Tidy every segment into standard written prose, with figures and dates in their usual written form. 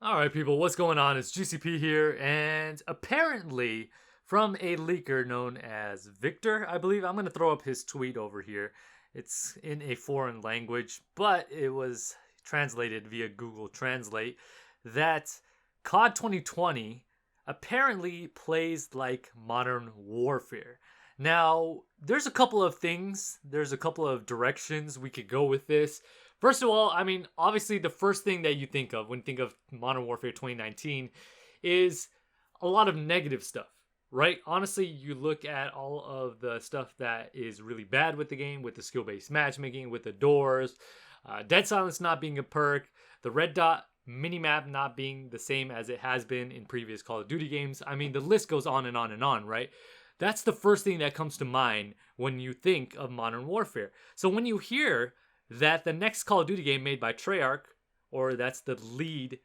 Alright people, what's going on? It's GCP here, and apparently from a leaker known as Victor, I believe. I'm going to throw up his tweet over here. It's in a foreign language, but it was translated via Google Translate that COD 2020 apparently plays like Modern Warfare. Now, there's a couple of things, there's a couple of directions we could go with this. First of all, I mean, obviously the first thing that you think of when you think of Modern Warfare 2019 is a lot of negative stuff, right? Honestly, you look at all of the stuff that is really bad with the game, with the skill-based matchmaking, with the doors, Dead Silence not being a perk, the red dot minimap not being the same as it has been in previous Call of Duty games. I mean, the list goes on and on and on, right? That's the first thing that comes to mind when you think of Modern Warfare. So when you hear that the next Call of Duty game made by Treyarch, or that's the lead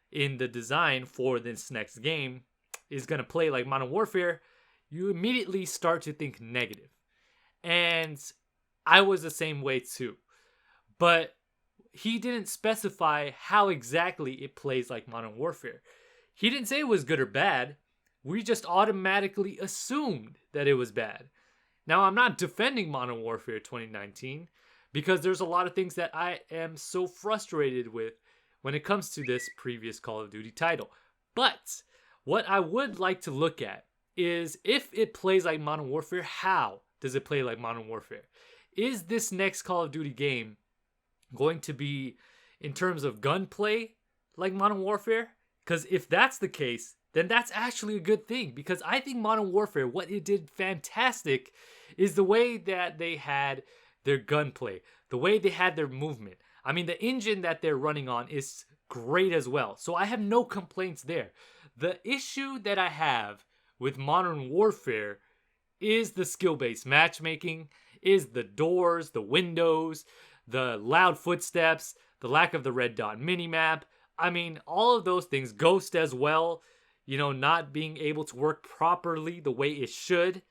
in the design for this next game, is going to play like Modern Warfare, you immediately start to think negative. And I was the same way too. But he didn't specify how exactly it plays like Modern Warfare. He didn't say it was good or bad. We just automatically assumed that it was bad. Now, I'm not defending Modern Warfare 2019 because there's a lot of things that I am so frustrated with when it comes to this previous Call of Duty title. But what I would like to look at is if it plays like Modern Warfare, how does it play like Modern Warfare? Is this next Call of Duty game going to be, in terms of gunplay, like Modern Warfare? Because if that's the case, then that's actually a good thing. Because I think Modern Warfare, what it did fantastic is the way that they had their gunplay, the way they had their movement. I mean, the engine that they're running on is great as well. So I have no complaints there. The issue that I have with Modern Warfare is the skill-based matchmaking, is the doors, the windows, the loud footsteps, the lack of the red dot minimap. I mean, all of those things. Ghost as well, not being able to work properly the way it should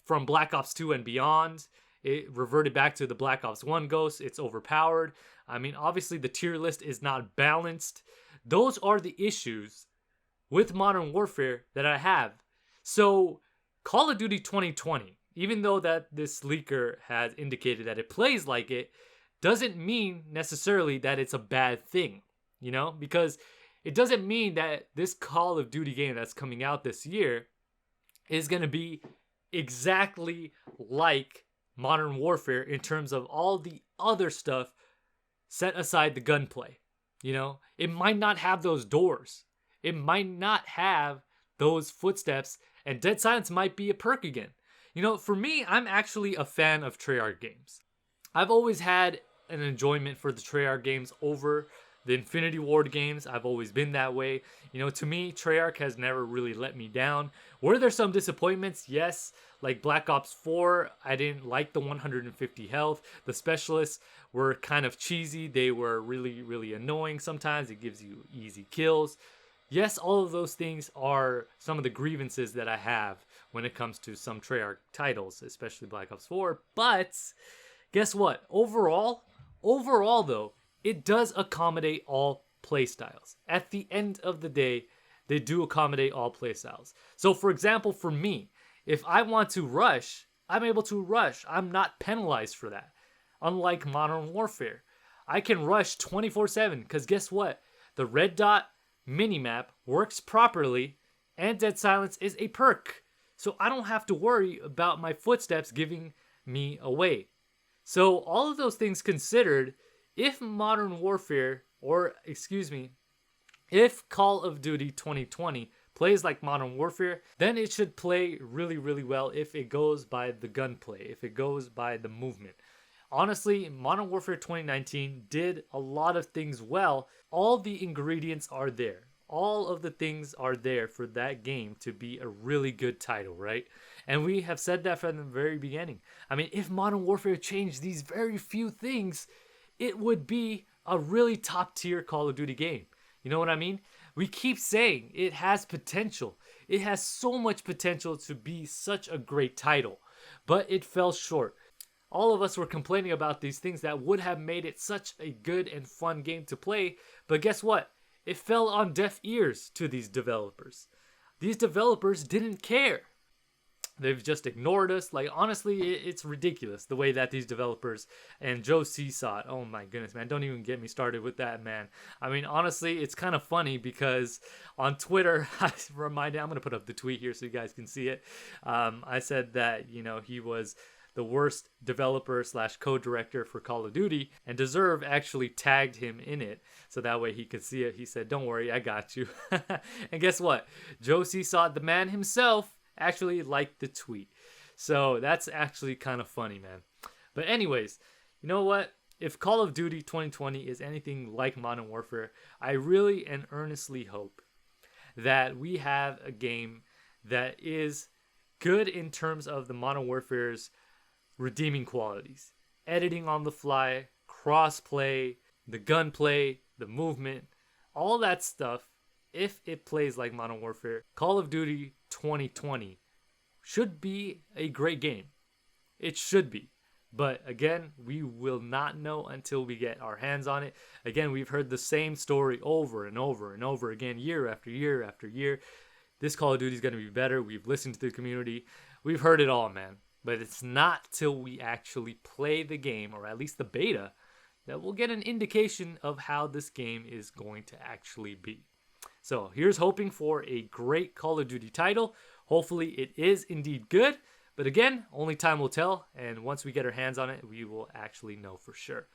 from Black Ops 2 and beyond. It reverted back to the Black Ops 1 Ghost. It's overpowered. I mean, obviously the tier list is not balanced. Those are the issues with Modern Warfare that I have. So Call of Duty 2020, even though that this leaker has indicated that it plays like it, doesn't mean necessarily that it's a bad thing, because it doesn't mean that this Call of Duty game that's coming out this year is going to be exactly like Modern Warfare in terms of all the other stuff, set aside the gunplay. It might not have those doors. It might not have those footsteps, and Dead Silence might be a perk again. For me, I'm actually a fan of Treyarch games. I've always had an enjoyment for the Treyarch games over the Infinity Ward games. I've always been that way. To me, Treyarch has never really let me down. Were there some disappointments? Yes. Like Black Ops 4, I didn't like the 150 health. The specialists were kind of cheesy. They were really, really annoying sometimes. It gives you easy kills. Yes, all of those things are some of the grievances that I have when it comes to some Treyarch titles, especially Black Ops 4. But guess what? Overall though, it does accommodate all playstyles. At the end of the day, they do accommodate all playstyles. So for example, for me, if I want to rush, I'm able to rush. I'm not penalized for that. Unlike Modern Warfare, I can rush 24/7 because guess what? The red dot minimap works properly and Dead Silence is a perk. So I don't have to worry about my footsteps giving me away. So all of those things considered, if Modern Warfare, if Call of Duty 2020 plays like Modern Warfare, then it should play really, really well if it goes by the gunplay, if it goes by the movement. Honestly, Modern Warfare 2019 did a lot of things well. All the ingredients are there. All of the things are there for that game to be a really good title, right? And we have said that from the very beginning. I mean, if Modern Warfare changed these very few things, it would be a really top tier Call of Duty game. You know what I mean? We keep saying it has potential. It has so much potential to be such a great title, but it fell short. All of us were complaining about these things that would have made it such a good and fun game to play, but guess what? it fell on deaf ears to these developers. These developers didn't care. They've just ignored us. Like, honestly, it's ridiculous the way that these developers and Joe Seasot, oh my goodness, man, don't even get me started with that, man. I mean, honestly, it's kind of funny because on Twitter, I'm going to put up the tweet here so you guys can see it. I said that, you know, he was the worst developer / co-director for Call of Duty, and Deserve actually tagged him in it so that way he could see it. He said, don't worry, I got you. And guess what? Joe Seasot, the man himself, actually liked the tweet. So that's actually kind of funny, man. But anyways, you know what? If Call of Duty 2020 is anything like Modern Warfare, I really and earnestly hope that we have a game that is good in terms of the Modern Warfare's redeeming qualities. Editing on the fly, crossplay, the gunplay, the movement, all that stuff. If it plays like Modern Warfare, Call of Duty 2020 should be a great game. It should be. But again, we will not know until we get our hands on it. Again, we've heard the same story over and over and over again, year after year after year. This Call of Duty is going to be better. We've listened to the community. We've heard it all, man. But it's not till we actually play the game, or at least the beta, that we'll get an indication of how this game is going to actually be. So here's hoping for a great Call of Duty title. Hopefully it is indeed good. But again, only time will tell. And once we get our hands on it, we will actually know for sure.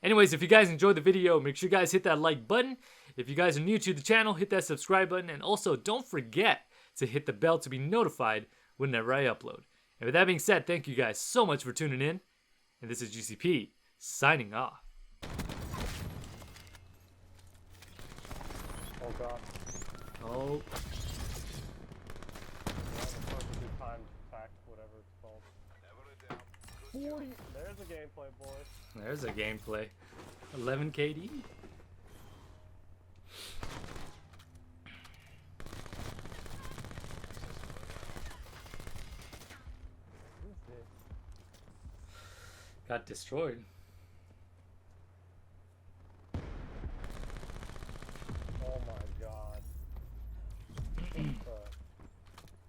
Anyways, if you guys enjoyed the video, make sure you guys hit that like button. If you guys are new to the channel, hit that subscribe button. And also, don't forget to hit the bell to be notified whenever I upload. And with that being said, thank you guys so much for tuning in. And this is GCP, signing off. Oh god. Oh. Timed attack, whatever it's called. 40. There's a gameplay, boys. There's a gameplay. 11 KD. Who's this? Got destroyed.